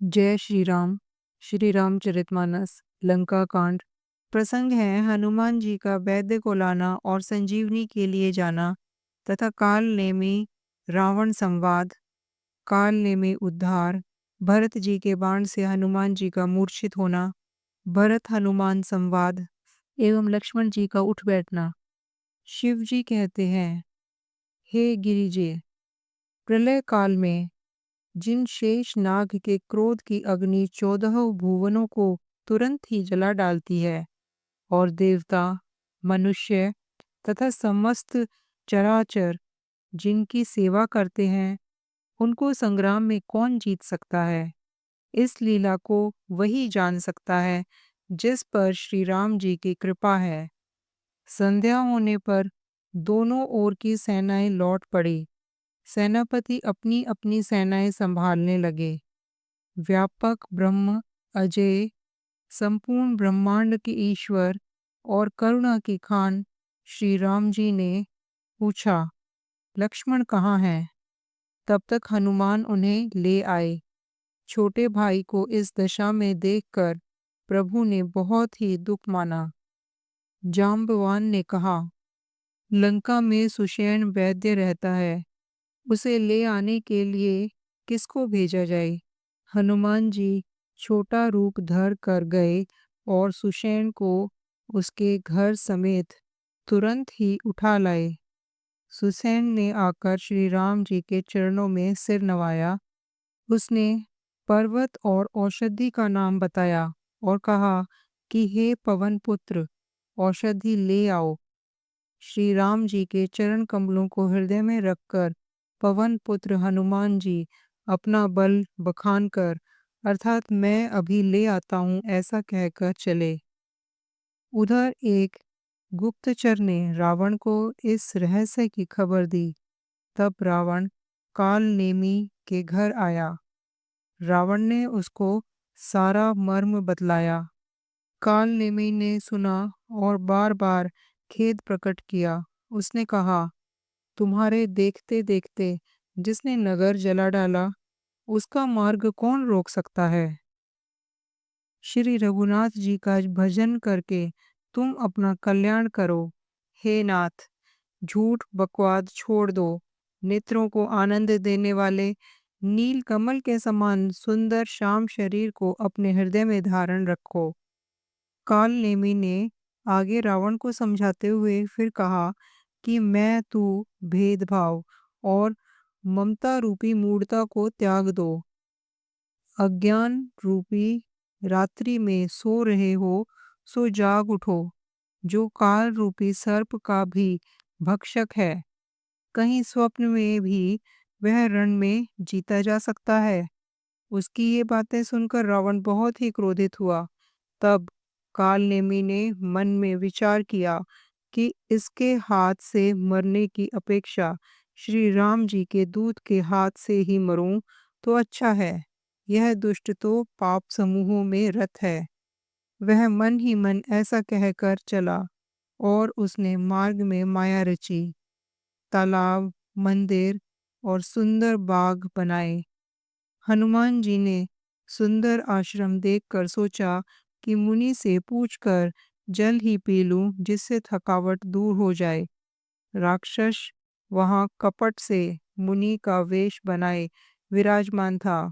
जय श्री रामचरितमानस लंका कांड। प्रसंग है हनुमान जी का वैद्य को लाना और संजीवनी के लिए जाना तथा काल नेमी रावण संवाद, काल नेमी उद्धार, भरत जी के बाण से हनुमान जी का मूर्छित होना, भरत हनुमान संवाद एवं लक्ष्मण जी का उठ बैठना। शिव जी कहते हैं, हे गिरिजे, प्रलय काल में जिन शेष नाग के क्रोध की अग्नि 14 भुवनों को तुरंत ही जला डालती है और देवता, मनुष्य तथा समस्त चराचर जिनकी सेवा करते हैं, उनको संग्राम में कौन जीत सकता है। इस लीला को वही जान सकता है जिस पर श्री राम जी की कृपा है। संध्या होने पर दोनों ओर की सेनाएं लौट पड़ी। सेनापति अपनी अपनी सेनाएं संभालने लगे। व्यापक ब्रह्म, अजय, संपूर्ण ब्रह्मांड के ईश्वर और करुणा की खान श्री राम जी ने पूछा, लक्ष्मण कहाँ हैं? तब तक हनुमान उन्हें ले आए। छोटे भाई को इस दशा में देखकर प्रभु ने बहुत ही दुख माना। जाम्बवान ने कहा, लंका में सुषेण वैद्य रहता है, उसे ले आने के लिए किसको भेजा जाए? हनुमान जी छोटा रूप धर कर गए और सुषेण को उसके घर समेत तुरंत ही उठा लाए। सुषेण ने आकर श्री राम जी के चरणों में सिर नवाया। उसने पर्वत और औषधि का नाम बताया और कहा कि हे पवन पुत्र, औषधि ले आओ। श्री राम जी के चरण कमलों को हृदय में रखकर पवन पुत्र हनुमान जी अपना बल बखान कर, अर्थात मैं अभी ले आता हूँ, ऐसा कहकर चले। उधर एक गुप्तचर ने रावण को इस रहस्य की खबर दी। तब रावण काल नेमी के घर आया। रावण ने उसको सारा मर्म बतलाया। काल नेमी ने सुना और बार बार खेद प्रकट किया। उसने कहा, तुम्हारे देखते देखते जिसने नगर जला डाला, उसका मार्ग कौन रोक सकता है? श्री रघुनाथ जी का भजन करके तुम अपना कल्याण करो। हे नाथ, झूठ बकवाद छोड़ दो। नेत्रों को आनंद देने वाले नील कमल के समान सुंदर श्याम शरीर को अपने हृदय में धारण रखो। काल नेमी ने आगे रावण को समझाते हुए फिर कहा कि मैं तू भेदभाव और ममता रूपी मूढ़ता को त्याग दो। अज्ञान रूपी रात्रि में सो रहे हो, सो जाग उठो। जो काल रूपी सर्प का भी भक्षक है, कहीं स्वप्न में भी वह रण में जीता जा सकता है। उसकी ये बातें सुनकर रावण बहुत ही क्रोधित हुआ। तब काल नेमी ने मन में विचार किया कि इसके हाथ से मरने की अपेक्षा श्री राम जी के दूत के हाथ से ही मरूं तो अच्छा है। यह दुष्ट तो पाप समूहों में रत है। वह मन ही मन ऐसा कहकर चला और उसने मार्ग में माया रची। तालाब, मंदिर और सुंदर बाग बनाए। हनुमान जी ने सुंदर आश्रम देखकर सोचा कि मुनि से पूछकर जल ही पी लूं, जिससे थकावट दूर हो जाए। राक्षस वहां कपट से मुनि का वेश बनाए विराजमान था।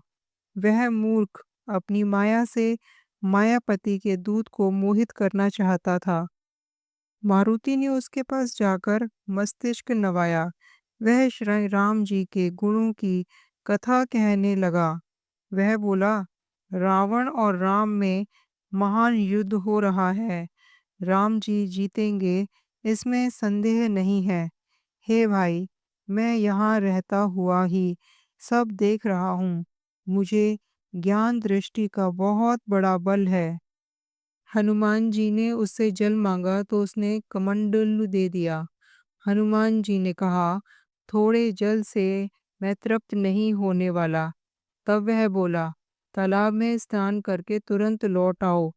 वह मूर्ख अपनी माया से मायापति के दूत को मोहित करना चाहता था। मारुति ने उसके पास जाकर मस्तिष्क नवाया। वह श्री राम जी के गुणों की कथा कहने लगा। वह बोला, रावण और राम में महान युद्ध हो रहा है। राम जी जीतेंगे, इसमें संदेह नहीं है। हे भाई, मैं यहाँ रहता हुआ ही सब देख रहा हूँ। मुझे ज्ञान दृष्टि का बहुत बड़ा बल है। हनुमान जी ने उससे जल मांगा तो उसने कमंडलु दे दिया। हनुमान जी ने कहा, थोड़े जल से मैं तृप्त नहीं होने वाला। तब वह बोला, तालाब में स्नान करके तुरंत लौट आओ,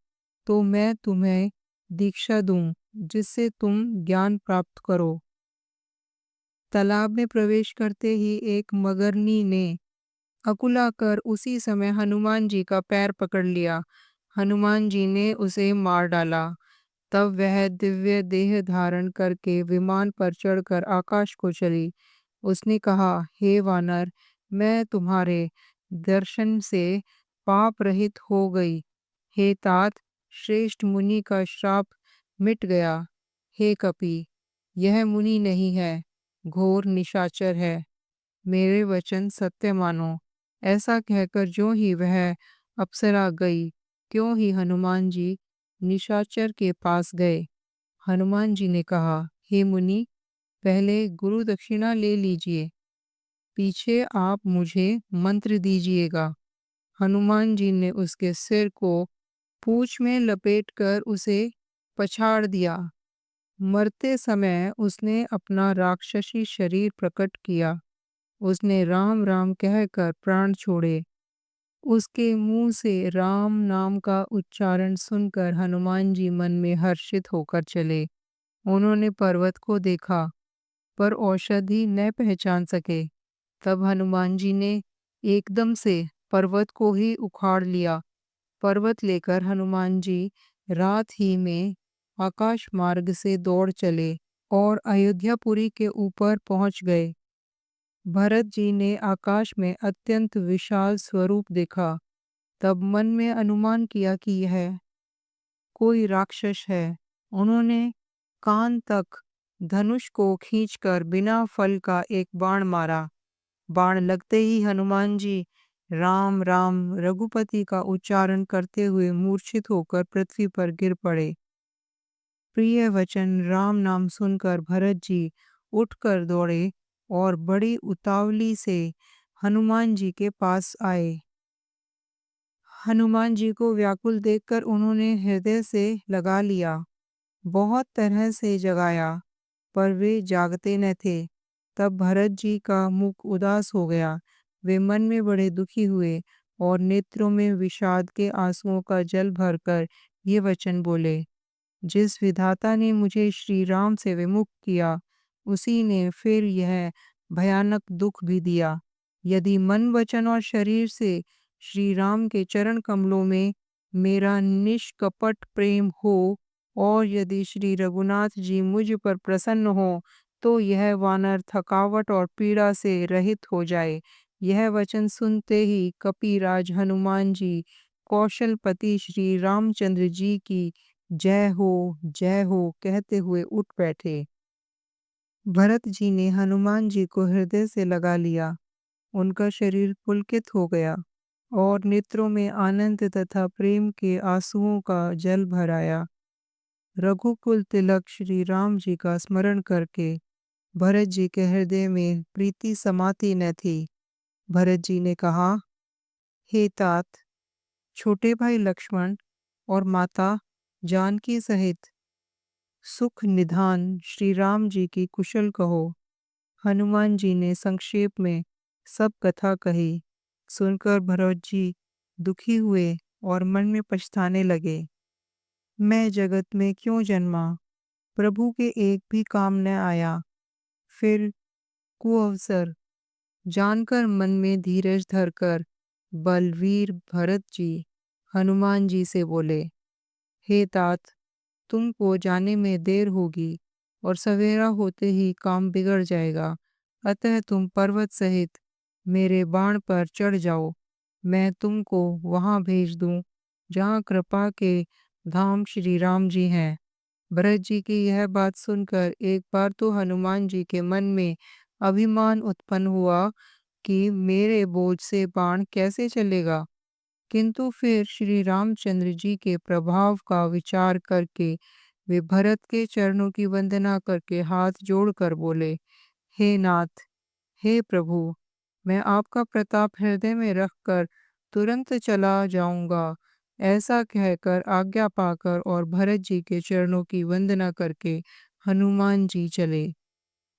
तो मैं तुम्हें दीक्षा दूं, जिससे तुम ज्ञान प्राप्त करो। तालाब में प्रवेश करते ही एक मगरनी ने अकुलाकर उसी समय हनुमान जी का पैर पकड़ लिया। हनुमान जी ने उसे मार डाला। तब वह दिव्य देह धारण करके विमान पर चढ़कर आकाश को चली। उसने कहा, हे वानर, मैं तुम्हारे दर्शन से पाप रहित हो गई। हे तात, श्रेष्ठ मुनि का श्राप मिट गया। हे कपि, यह मुनि नहीं है, घोर निशाचर है। मेरे वचन सत्य मानो। ऐसा कहकर जो ही वह अप्सरा गई, त्यों ही हनुमान जी निशाचर के पास गए। हनुमान जी ने कहा, हे मुनि, पहले गुरु दक्षिणा ले लीजिए, पीछे आप मुझे मंत्र दीजिएगा। हनुमान जी ने उसके सिर को पूंछ में लपेटकर उसे पछाड़ दिया। मरते समय उसने अपना राक्षसी शरीर प्रकट किया। उसने राम राम कहकर प्राण छोड़े। उसके मुंह से राम नाम का उच्चारण सुनकर हनुमान जी मन में हर्षित होकर चले। उन्होंने पर्वत को देखा, पर औषधि न पहचान सके। तब हनुमान जी ने एकदम से पर्वत को ही उखाड़ लिया। पर्वत लेकर हनुमान जी रात ही में आकाश मार्ग से दौड़ चले और अयोध्यापुरी के ऊपर पहुंच गए। भरत जी ने आकाश में अत्यंत विशाल स्वरूप देखा। तब मन में अनुमान किया कि यह कोई राक्षस है। उन्होंने कान तक धनुष को खींचकर बिना फल का एक बाण मारा। बाण लगते ही हनुमान जी राम राम रघुपति का उच्चारण करते हुए मूर्छित होकर पृथ्वी पर गिर पड़े। प्रिय वचन राम नाम सुनकर भरत जी उठकर दौड़े और बड़ी उतावली से हनुमान जी के पास आए। हनुमान जी को व्याकुल देखकर उन्होंने हृदय से लगा लिया। बहुत तरह से जगाया, पर वे जागते न थे। तब भरत जी का मुख उदास हो गया। वे मन में बड़े दुखी हुए और नेत्रों में विषाद के आंसुओं का जल भरकर ये वचन बोले, जिस विधाता ने मुझे श्री राम से विमुख किया, उसी ने फिर यह भयानक दुख भी दिया। यदि मन, वचन और शरीर से श्री राम के चरण कमलों में मेरा निष्कपट प्रेम हो, और यदि श्री रघुनाथ जी मुझ पर प्रसन्न हो, तो यह वानर थकावट और पीड़ा से रहित हो जाए। यह वचन सुनते ही कपिराज हनुमान जी कौशलपति श्री रामचंद्र जी की जय हो कहते हुए उठ बैठे। भरत जी ने हनुमान जी को हृदय से लगा लिया। उनका शरीर पुलकित हो गया और नेत्रों में आनंद तथा प्रेम के आंसुओं का जल भर आया। रघुकुल तिलक श्री राम जी का स्मरण करके भरत जी के हृदय में प्रीति समाती न थी। भरत जी ने कहा, हे तात, छोटे भाई लक्ष्मण और माता जानकी सहित सुख निधान श्री राम जी की कुशल कहो। हनुमान जी ने संक्षेप में सब कथा कही। सुनकर भरत जी दुखी हुए और मन में पछताने लगे। मैं जगत में क्यों जन्मा, प्रभु के एक भी काम न आया। फिर कुअवसर जानकर मन में धीरज धरकर बलवीर भरत जी हनुमान जी से बोले, हे तात, तुमको जाने में देर होगी और सवेरा होते ही काम बिगड़ जाएगा। अतः तुम पर्वत सहित मेरे बाण पर चढ़ जाओ। मैं तुमको वहां भेज दूं जहां कृपा के धाम श्री राम जी हैं। भरत जी की यह बात सुनकर एक बार तो हनुमान जी के मन में अभिमान उत्पन्न हुआ कि मेरे बोझ से बाण कैसे चलेगा, किंतु फिर श्री रामचंद्र जी के प्रभाव का विचार करके वे भरत के चरणों की वंदना करके हाथ जोड़कर बोले, हे नाथ, हे प्रभु, मैं आपका प्रताप हृदय में रखकर तुरंत चला जाऊंगा। ऐसा कहकर आज्ञा पाकर और भरत जी के चरणों की वंदना करके हनुमान जी चले।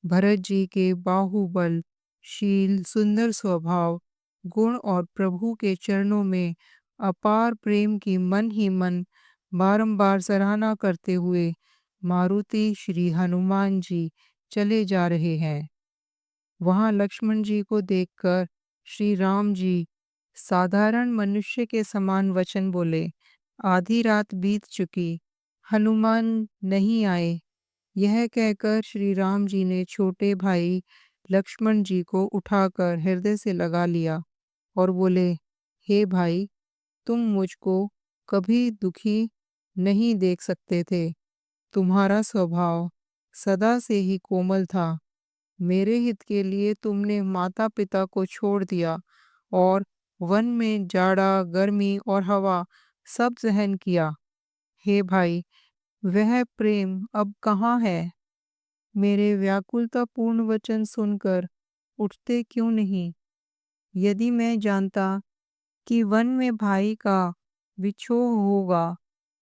भरत जी के बाहुबल, शील, सुंदर स्वभाव, गुण और प्रभु के चरणों में अपार प्रेम की मन ही मन बारंबार सराहना करते हुए मारुति श्री हनुमान जी चले जा रहे हैं। वहां लक्ष्मण जी को देखकर श्री राम जी साधारण मनुष्य के समान वचन बोले। आधी रात बीत चुकी, हनुमान नहीं आए। यह कहकर श्री राम जी ने छोटे भाई लक्ष्मण जी को उठाकर हृदय से लगा लिया और बोले, हे भाई, तुम मुझको कभी दुखी नहीं देख सकते थे। तुम्हारा स्वभाव सदा से ही कोमल था। मेरे हित के लिए तुमने माता पिता को छोड़ दिया और वन में जाड़ा, गर्मी और हवा सब सहन किया। हे भाई, वह प्रेम अब कहाँ है? मेरे व्याकुलतापूर्ण वचन सुनकर उठते क्यों नहीं? यदि मैं जानता कि वन में भाई का विछोह होगा,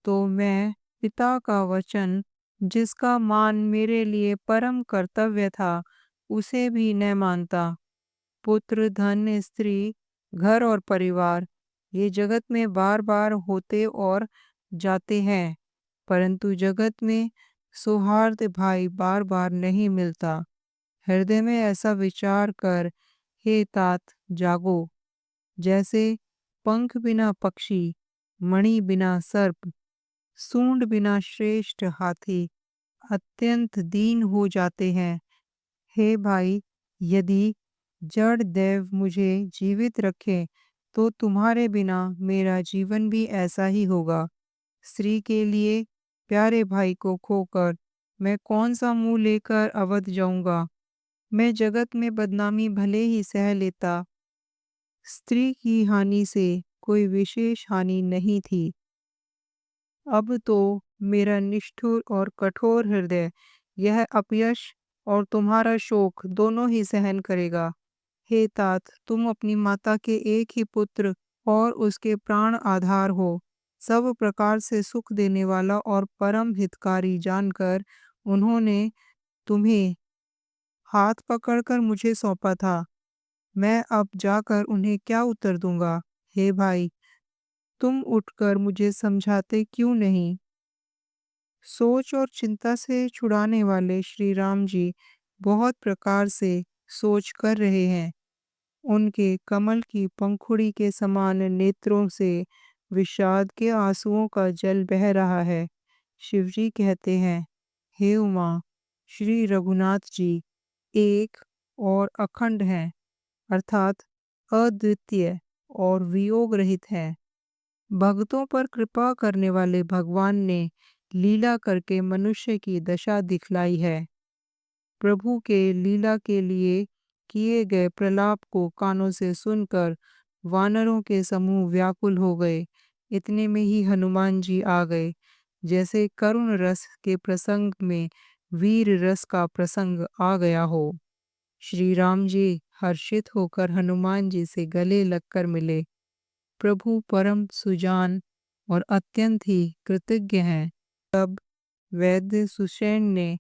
तो मैं पिता का वचन, जिसका मान मेरे लिए परम कर्तव्य था, उसे भी न मानता। पुत्र, धन, स्त्री, घर और परिवार, ये जगत में बार बार होते और जाते हैं, परंतु जगत में सौहार्द भाई बार बार नहीं मिलता। हृदय में ऐसा विचार कर, हे तात, जागो। जैसे पंख बिना पक्षी, मणि बिना सर्प, सूंड बिना श्रेष्ठ हाथी अत्यंत दीन हो जाते हैं। हे भाई, यदि जड़ देव मुझे जीवित रखे, तो तुम्हारे बिना मेरा जीवन भी ऐसा ही होगा। स्त्री के लिए प्यारे भाई को खोकर मैं कौन सा मुंह लेकर अवध जाऊंगा। मैं जगत में बदनामी भले ही सह लेता, स्त्री की हानि से कोई विशेष हानि नहीं थी। अब तो मेरा निष्ठुर और कठोर हृदय यह अपयश और तुम्हारा शोक दोनों ही सहन करेगा। हे तात, तुम अपनी माता के एक ही पुत्र और उसके प्राण आधार हो। सब प्रकार से सुख देने वाला और परम हितकारी जानकर उन्होंने तुम्हें हाथ पकड़कर मुझे सौंपा था। मैं अब जाकर उन्हें क्या उत्तर दूंगा? हे भाई, तुम उठकर मुझे समझाते क्यों नहीं? सोच और चिंता से छुड़ाने वाले श्री राम जी बहुत प्रकार से सोच कर रहे हैं। उनके कमल की पंखुड़ी के समान नेत्रों से विषाद के आंसुओं का जल बह रहा है। शिवजी कहते हैं, हे उमा, श्री रघुनाथ जी एक और अखंड हैं, अर्थात अद्वितीय और वियोग रहित हैं। भक्तों पर कृपा करने वाले भगवान ने लीला करके मनुष्य की दशा दिखलाई है। प्रभु के लीला के लिए किए गए प्रलाप को कानों से सुनकर वानरों के समूह व्याकुल हो गए। इतने में ही हनुमान जी आ गए। जैसे करुण रस के प्रसंग में वीर रस का प्रसंग आ गया हो। श्री राम जी हर्षित होकर हनुमान जी से गले लगकर मिले। प्रभु परम सुजान और अत्यंत ही कृतज्ञ हैं। तब वैद्य सुषेण ने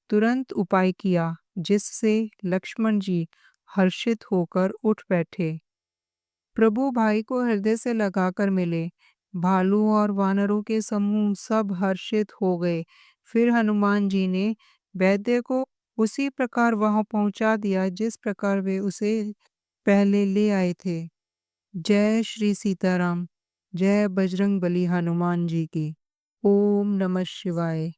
तुरंत उपाय किया, जिससे लक्ष्मण जी हर्षित होकर उठ बैठे। प्रभु भाई को हृदय से लगाकर मिले। भालू और वानरों के समूह सब हर्षित हो गए। फिर हनुमान जी ने वैद्य को उसी प्रकार वहां पहुंचा दिया जिस प्रकार वे उसे पहले ले आए थे। जय श्री सीताराम। जय बजरंग बली हनुमान जी की। ओम नमः शिवाय।